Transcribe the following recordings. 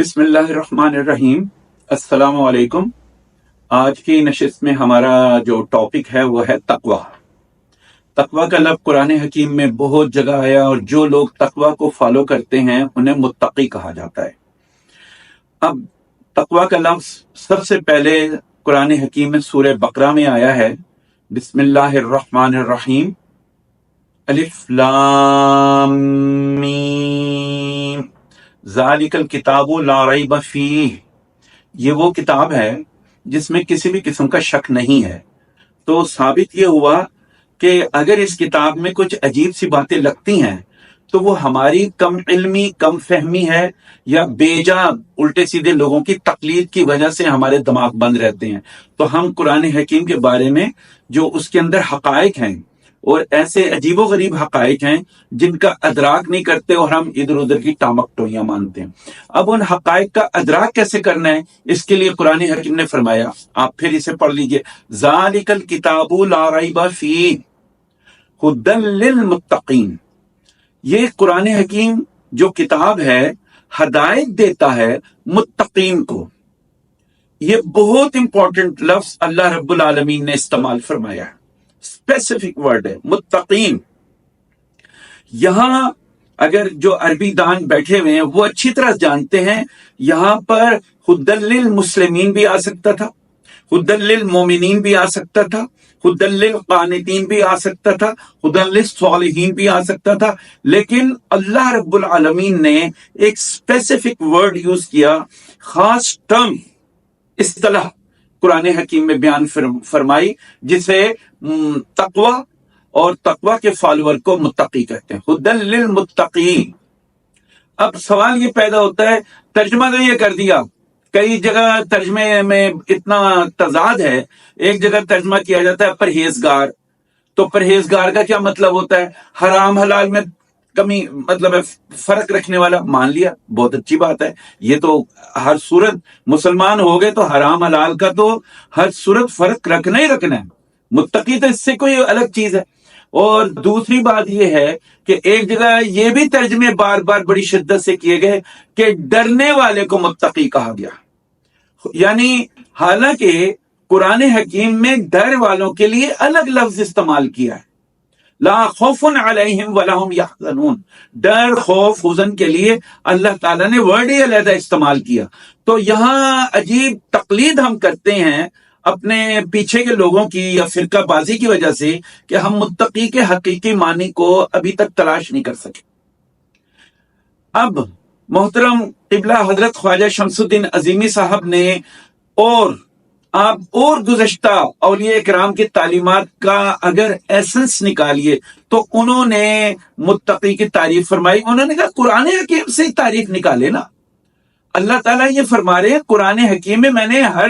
بسم اللہ الرحمن الرحیم۔ السلام علیکم۔ آج کی نشست میں ہمارا جو ٹاپک ہے وہ ہے تقوی۔ تقوی کا لفظ قرآن حکیم میں بہت جگہ آیا اور جو لوگ تقوی کو فالو کرتے ہیں انہیں متقی کہا جاتا ہے۔ اب تقوی کا لفظ سب سے پہلے قرآن حکیم میں سورہ بقرہ میں آیا ہے۔ بسم اللہ الرحمن الرحیم، الف لام میم ذالک الکتاب لا ریب فیہ، یہ وہ کتاب ہے جس میں کسی بھی قسم کا شک نہیں ہے۔ تو ثابت یہ ہوا کہ اگر اس کتاب میں کچھ عجیب سی باتیں لگتی ہیں تو وہ ہماری کم علمی، کم فہمی ہے، یا بیجا الٹے سیدھے لوگوں کی تقلید کی وجہ سے ہمارے دماغ بند رہتے ہیں۔ تو ہم قرآن حکیم کے بارے میں جو اس کے اندر حقائق ہیں اور ایسے عجیب و غریب حقائق ہیں جن کا ادراک نہیں کرتے اور ہم ادھر ادھر کی ٹامک ٹوئیاں مانتے ہیں۔ اب ان حقائق کا ادراک کیسے کرنا ہے، اس کے لیے قرآن حکیم نے فرمایا، آپ پھر اسے پڑھ لیجئے، ذالک الکتاب لا ریب فیہ ھدی للمتقین۔ یہ قرآن حکیم جو کتاب ہے ہدایت دیتا ہے متقین کو۔ یہ بہت امپورٹنٹ لفظ اللہ رب العالمین نے استعمال فرمایا ہے، اسپیسیفک ورڈ ہے متقین۔ یہاں اگر جو عربی دان بیٹھے ہوئے ہیں وہ اچھی طرح جانتے ہیں، یہاں پر ھدی للمسلمین بھی آ سکتا تھا، ھدی للمومنین بھی آ سکتا تھا، ھدی للقانتین بھی آ سکتا تھا، ھدی للصالحین بھی آ سکتا تھا، لیکن اللہ رب العالمین نے ایک اسپیسیفک ورڈ یوز کیا، خاص ٹرم، اصطلاح قرآن حکیم میں بیان فرمائی، جسے تقوی اور تقوی کے فالوور کو متقی کہتے ہیں، ھدی للمتقین۔ اب سوال یہ پیدا ہوتا ہے، ترجمہ تو یہ کر دیا، کئی جگہ ترجمے میں اتنا تضاد ہے، ایک جگہ ترجمہ کیا جاتا ہے پرہیزگار، تو پرہیزگار کا کیا مطلب ہوتا ہے؟ حرام حلال میں کمی، مطلب ہے فرق رکھنے والا، مان لیا، بہت اچھی بات ہے، یہ تو ہر صورت مسلمان ہو گئے تو حرام حلال کا تو ہر صورت فرق رکھنا ہی رکھنا ہے، متقی تو اس سے کوئی الگ چیز ہے۔ اور دوسری بات یہ ہے کہ ایک جگہ یہ بھی ترجمے بار بار بڑی شدت سے کیے گئے کہ ڈرنے والے کو متقی کہا گیا، یعنی حالانکہ قرآن حکیم میں ڈر والوں کے لیے الگ لفظ استعمال کیا ہے، لا خوف علیہم ولا هم یحزنون، ڈر، خوف، حزن کے لیے اللہ تعالیٰ نے ورڈ ہی علیحدہ استعمال کیا۔ تو یہاں عجیب تقلید ہم کرتے ہیں اپنے پیچھے کے لوگوں کی یا فرقہ بازی کی وجہ سے کہ ہم متقی کے حقیقی معنی کو ابھی تک تلاش نہیں کر سکے۔ اب محترم قبلہ حضرت خواجہ شمس الدین عظیمی صاحب نے اور گزشتہ اولیاء کرام کی تعلیمات کا اگر ایسنس نکالیے تو انہوں نے متقی کی تعریف فرمائی، انہوں نے کہا قرآن حکیم سے ہی تعریف نکالے نا۔ اللہ تعالیٰ یہ فرما رہے ہیں قرآن حکیم میں میں نے ہر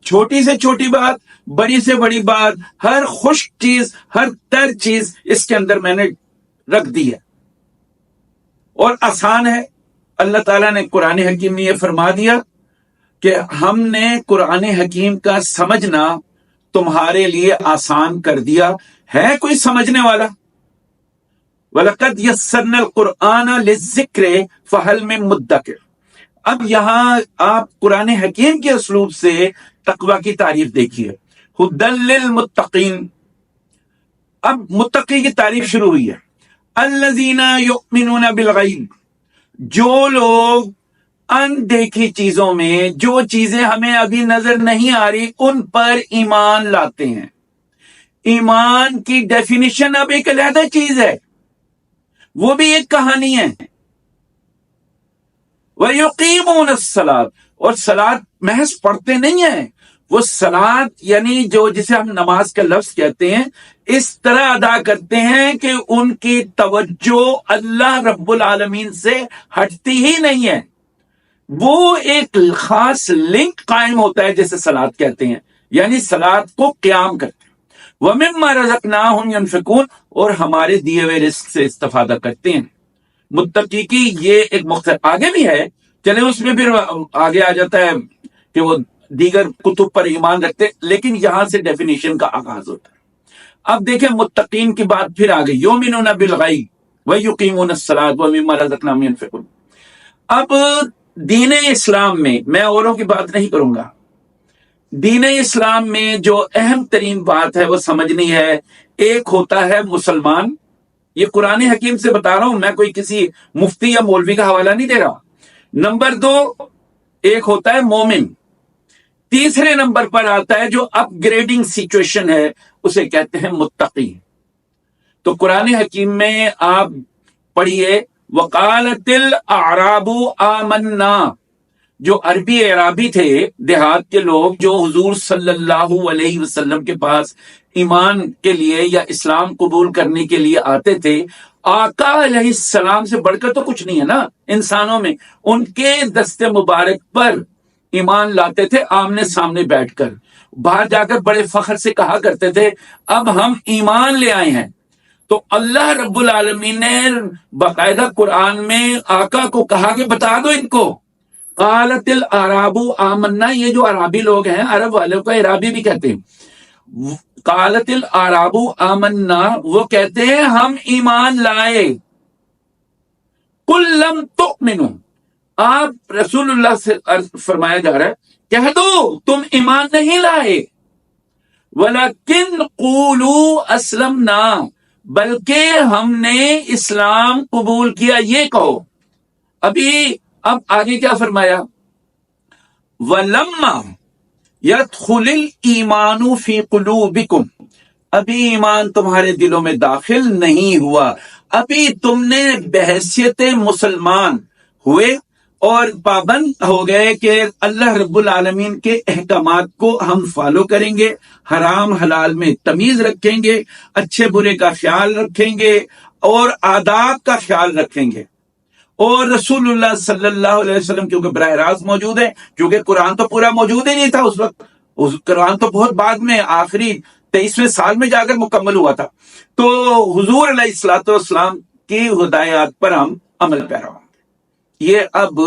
چھوٹی سے چھوٹی بات، بڑی سے بڑی بات، ہر خشک چیز، ہر تر چیز اس کے اندر میں نے رکھ دی ہے اور آسان ہے۔ اللہ تعالیٰ نے قرآن حکیم میں یہ فرما دیا کہ ہم نے قرآن حکیم کا سمجھنا تمہارے لیے آسان کر دیا۔ ہے کوئی سمجھنے والا؟ وَلَقَدْ يَسَّرْنَا الْقُرْآنَ لِلذِّكْرِ فَهَلْ مِن مُدَّكِرٍ۔ اب یہاں آپ قرآن حکیم کے اسلوب سے تقوی کی تعریف دیکھیے، ھدی للمتقین۔ اب متقی کی تعریف شروع ہوئی ہے، الذین یؤمنون بالغیب، جو لوگ اندیکھی چیزوں میں، جو چیزیں ہمیں ابھی نظر نہیں آ رہی، ان پر ایمان لاتے ہیں۔ ایمان کی ڈیفینیشن اب ایک علیحدہ چیز ہے، وہ بھی ایک کہانی ہے۔ وَيُقِيمُونَ الصَّلَاةَ، اور صلاۃ محض پڑھتے نہیں ہیں، وہ صلاۃ یعنی جو جسے ہم نماز کا لفظ کہتے ہیں، اس طرح ادا کرتے ہیں کہ ان کی توجہ اللہ رب العالمین سے ہٹتی ہی نہیں ہے، وہ ایک خاص لنک قائم ہوتا ہے جسے صلاۃ کہتے ہیں، یعنی صلاۃ کو قیام کرتے ہیں۔ وَمِمَّا رَزَقْنَاهُمْ يُنْفِقُونَ، اور ہمارے دیے ہوئے رزق سے استفادہ کرتے ہیں۔ متقی کی یہ ایک مختصر، آگے بھی ہے، چلے اس میں پھر آگے آ جاتا ہے کہ وہ دیگر کتب پر ایمان رکھتے، لیکن یہاں سے ڈیفینیشن کا آغاز ہوتا ہے۔ اب دیکھیں متقین کی بات پھر آگے، یؤمنون بالغیب ویقیمون الصلاۃ ومما رزقناہم ینفقون۔ اب دین اسلام میں اوروں کی بات نہیں کروں گا، دین اسلام میں جو اہم ترین بات ہے وہ سمجھنی ہے، ایک ہوتا ہے مسلمان، یہ قرآن حکیم سے بتا رہا ہوں، میں کوئی کسی مفتی یا مولوی کا حوالہ نہیں دے رہا۔ نمبر 2، ایک ہوتا ہے مومن۔ تیسرے نمبر پر آتا ہے جو اپ گریڈنگ سچویشن ہے، اسے کہتے ہیں متقی۔ تو قرآن حکیم میں آپ پڑھیے وقالت الاعراب آمنا، جو عربی اعرابی تھے، دیہات کے لوگ جو حضور صلی اللہ علیہ وسلم کے پاس ایمان کے لیے یا اسلام قبول کرنے کے لیے آتے تھے، آقا علیہ السلام سے بڑھ کر تو کچھ نہیں ہے نا انسانوں میں، ان کے دست مبارک پر ایمان لاتے تھے آمنے سامنے بیٹھ کر، باہر جا کر بڑے فخر سے کہا کرتے تھے اب ہم ایمان لے آئے ہیں۔ تو اللہ رب العالمین نے باقاعدہ قرآن میں آقا کو کہا کہ بتا دو ان کو، قالت الاعراب آمنا، یہ جو عربی لوگ ہیں، عرب والوں کو عرابی بھی کہتے ہیں، قالت الاعراب آمنا، وہ کہتے ہیں ہم ایمان لائے، قل لم تؤمنوا، آپ رسول اللہ سے فرمایا جا رہا ہے کہہ دو تم ایمان نہیں لائے، ولیکن قولوا اسلمنا، بلکہ ہم نے اسلام قبول کیا، یہ کہو۔ اب آگے کیا فرمایا، وَلَمَّا يَدْخُلِ الْإِيمَانُ فِي قُلُوبِكُمْ، ابھی ایمان تمہارے دلوں میں داخل نہیں ہوا، ابھی تم نے بحیثیت مسلمان ہوئے اور پابند ہو گئے کہ اللہ رب العالمین کے احکامات کو ہم فالو کریں گے، حرام حلال میں تمیز رکھیں گے، اچھے برے کا خیال رکھیں گے اور آداب کا خیال رکھیں گے، اور رسول اللہ صلی اللہ علیہ وسلم کیونکہ براہ راست موجود ہے، کیونکہ قرآن تو پورا موجود ہی نہیں تھا اس وقت، قرآن تو بہت بعد میں آخری 23ویں سال میں جا کر مکمل ہوا تھا، تو حضور علیہ الصلوۃ والسلام کی ہدایات پر ہم عمل پیرا ہوں۔ یہ اب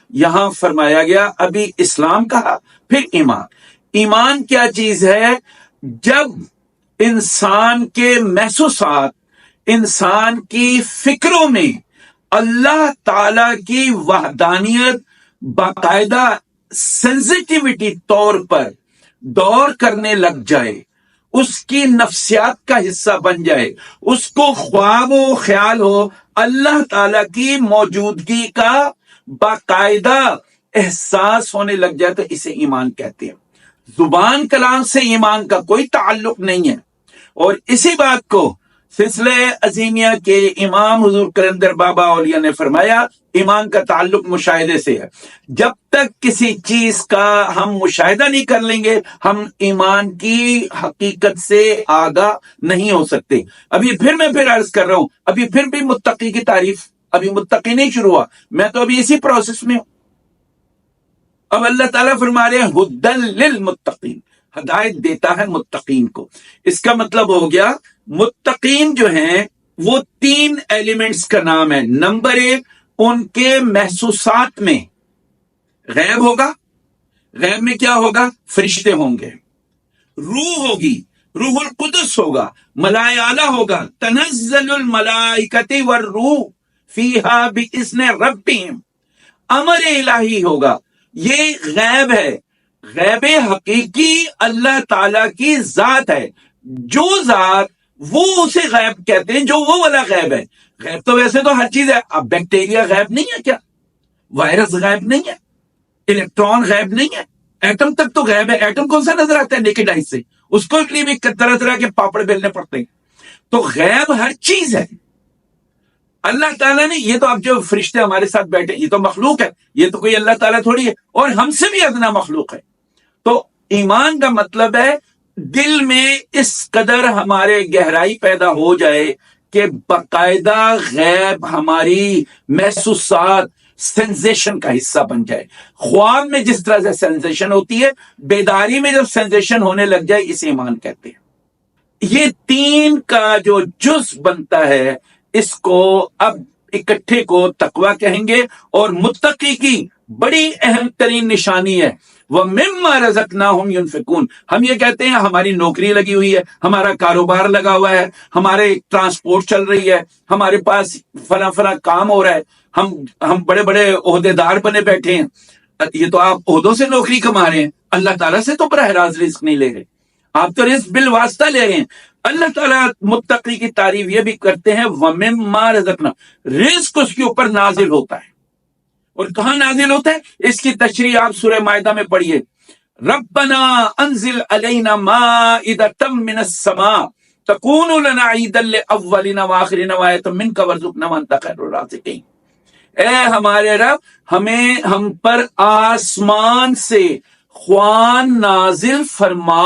یہاں فرمایا گیا، ابھی اسلام کہا پھر ایمان۔ ایمان کیا چیز ہے؟ جب انسان کے محسوسات، انسان کی فکروں میں اللہ تعالی کی وحدانیت باقاعدہ سینسٹیوٹی طور پر دور کرنے لگ جائے، اس کی نفسیات کا حصہ بن جائے، اس کو خواب و خیال ہو اللہ تعالی کی موجودگی کا باقاعدہ احساس ہونے لگ جائے، تو اسے ایمان کہتے ہیں۔ زبان کلام سے ایمان کا کوئی تعلق نہیں ہے، اور اسی بات کو سلسلہ عظیمیہ کے امام حضور کلندر بابا اولیاء نے فرمایا ایمان کا تعلق مشاہدے سے ہے، جب تک کسی چیز کا ہم مشاہدہ نہیں کر لیں گے ہم ایمان کی حقیقت سے آگاہ نہیں ہو سکتے۔ ابھی پھر میں عرض کر رہا ہوں، ابھی پھر بھی متقی کی تعریف، ابھی متقی نہیں شروع ہوا، میں تو ابھی اسی پروسیس میں ہوں۔ اب اللہ تعالیٰ فرما رہے ہیں ہدی للمتقین، ہدایت دیتا ہے متقین کو۔ اس کا مطلب ہو گیا متقین جو ہیں وہ 3 ایلیمنٹس کا نام ہے۔ نمبر 1، ان کے محسوسات میں غیب ہوگا، غیب میں کیا ہوگا؟ فرشتے ہوں گے، روح ہوگی، روح القدس ہوگا، ملائکہ اعلیٰ ہوگا، تنزل الملائکۃ والروح فیہا باذن ربہم، امر الہی ہوگا۔ یہ غیب ہے، غیب حقیقی اللہ تعالی کی ذات ہے، جو ذات وہ اسے غیب کہتے ہیں، جو وہ والا غیب ہے۔ غیب تو ویسے تو ہر چیز ہے، اب بیکٹیریا غیب نہیں ہے کیا؟ وائرس غیب نہیں ہے، الیکٹران غیب نہیں ہے، ایٹم تک تو غیب ہے۔ ایٹم کون سا نظر آتا ہے نیکڈ آئی سے؟ اس کو لیے بھی طرح طرح کے پاپڑ بیلنے پڑتے ہیں۔ تو غیب ہر چیز ہے۔ اللہ تعالیٰ نے، یہ تو اب جو فرشتے ہمارے ساتھ بیٹھے یہ تو مخلوق ہے، یہ تو کوئی اللہ تعالیٰ تھوڑی ہے، اور ہم سے بھی ادنا مخلوق ہے۔ تو ایمان کا مطلب ہے دل میں اس قدر ہمارے گہرائی پیدا ہو جائے کہ باقاعدہ غیب ہماری محسوسات، سینسیشن کا حصہ بن جائے۔ خواب میں جس طرح سے سینسیشن ہوتی ہے، بیداری میں جب سینسیشن ہونے لگ جائے، اسے ایمان کہتے ہیں۔ یہ 3 کا جو جز بنتا ہے، اس کو اب اکٹھے کو تقویٰ کہیں گے، اور متقی کی بڑی اہم ترین نشانی ہے وَمِمَّا رَزَقْنَاهُمْ يُنْفِقُونَ۔ ہم یہ کہتے ہیں ہماری نوکری لگی ہوئی ہے، ہمارا کاروبار لگا ہوا ہے، ہمارے ٹرانسپورٹ چل رہی ہے، ہمارے پاس فلاں کام ہو رہا ہے، ہم بڑے بڑے عہدیدار بنے بیٹھے ہیں، یہ تو آپ عہدوں سے نوکری کما رہے ہیں، اللہ تعالیٰ سے تو براہ راست رزق نہیں لے رہے، آپ تو رزق بالواسطہ لے رہے ہیں۔ اللہ تعالیٰ متقی کی تعریف یہ بھی کرتے ہیں وَمِمَّا رَزَقْنَاهُ، رزق اس کے اوپر نازل ہوتا ہے، اور کہاں نازل ہوتا ہے؟ اس کی تشریح آپ سورہ مائدہ میں پڑھیے، ربنا انزل علینا مائدۃ من السماء تکون لنا عیدا لاولنا وآخرنا وآیۃ منک وارزقنا وانت خیر الرازقین۔ اے ہمارے رب، ہم پر آسمان سے خوان نازل فرما۔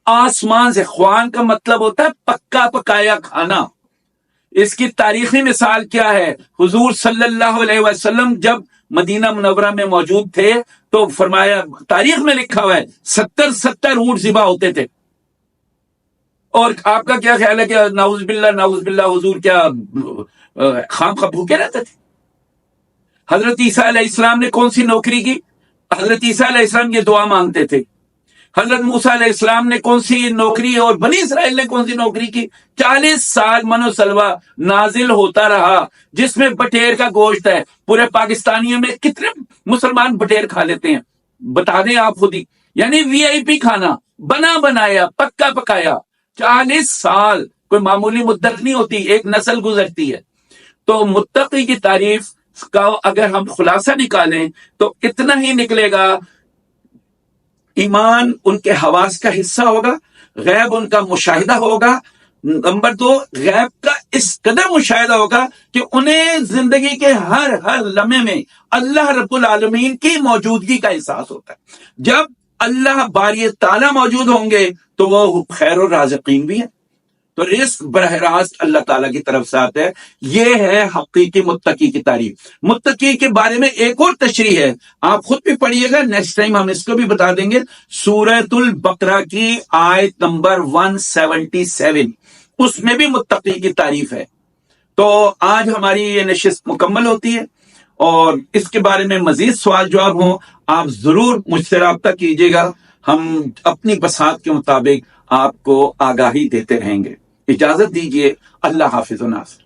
آسمان سے، خوان کا مطلب ہوتا ہے پکا پکایا کھانا۔ اس کی تاریخی مثال کیا ہے؟ حضور صلی اللہ علیہ وسلم جب مدینہ منورہ میں موجود تھے تو فرمایا، تاریخ میں لکھا ہوا ہے 70 اونٹ ذبح ہوتے تھے۔ اور آپ کا کیا خیال ہے کہ نعوذ باللہ حضور کیا خام خواہ بھوکے رہتے تھے؟ حضرت عیسیٰ علیہ السلام نے کون سی نوکری کی؟ حضرت عیسیٰ علیہ السلام یہ دعا مانگتے تھے۔ حضرت موسیٰ علیہ السلام نے کون سی نوکری، اور بنی اسرائیل نے کون سی نوکری کی؟ 40 سال من و سلوہ نازل ہوتا رہا، جس میں بٹیر کا گوشت ہے۔ پورے پاکستانیوں میں کتنے مسلمان بٹیر کھا لیتے ہیں بتا دیں آپ خود ہی، یعنی VIP کھانا، بنا بنایا، پکا پکایا۔ 40 سال کوئی معمولی مدت نہیں ہوتی، ایک نسل گزرتی ہے۔ تو متقی کی تعریف کا اگر ہم خلاصہ نکالیں تو اتنا ہی نکلے گا، ایمان ان کے حواس کا حصہ ہوگا، غیب ان کا مشاہدہ ہوگا۔ نمبر 2، غیب کا اس قدر مشاہدہ ہوگا کہ انہیں زندگی کے ہر لمحے میں اللہ رب العالمین کی موجودگی کا احساس ہوتا ہے۔ جب اللہ باری تعالیٰ موجود ہوں گے تو وہ خیر الرازقین بھی ہے، تو رزق براہ راست اللہ تعالیٰ کی طرف سے آتا ہے۔ یہ ہے حقیقی متقی کی تعریف۔ متقی کے بارے میں ایک اور تشریح ہے، آپ خود بھی پڑھیے گا، نیکسٹ ٹائم ہم اس کو بھی بتا دیں گے۔ سورۃ البقرہ کی آیت نمبر 177، اس میں بھی متقی کی تعریف ہے۔ تو آج ہماری یہ نشست مکمل ہوتی ہے، اور اس کے بارے میں مزید سوال جواب ہوں آپ ضرور مجھ سے رابطہ کیجیے گا، ہم اپنی بساط کے مطابق آپ کو آگاہی دیتے رہیں گے۔ اجازت دیجیے، اللہ حافظ و ناصر۔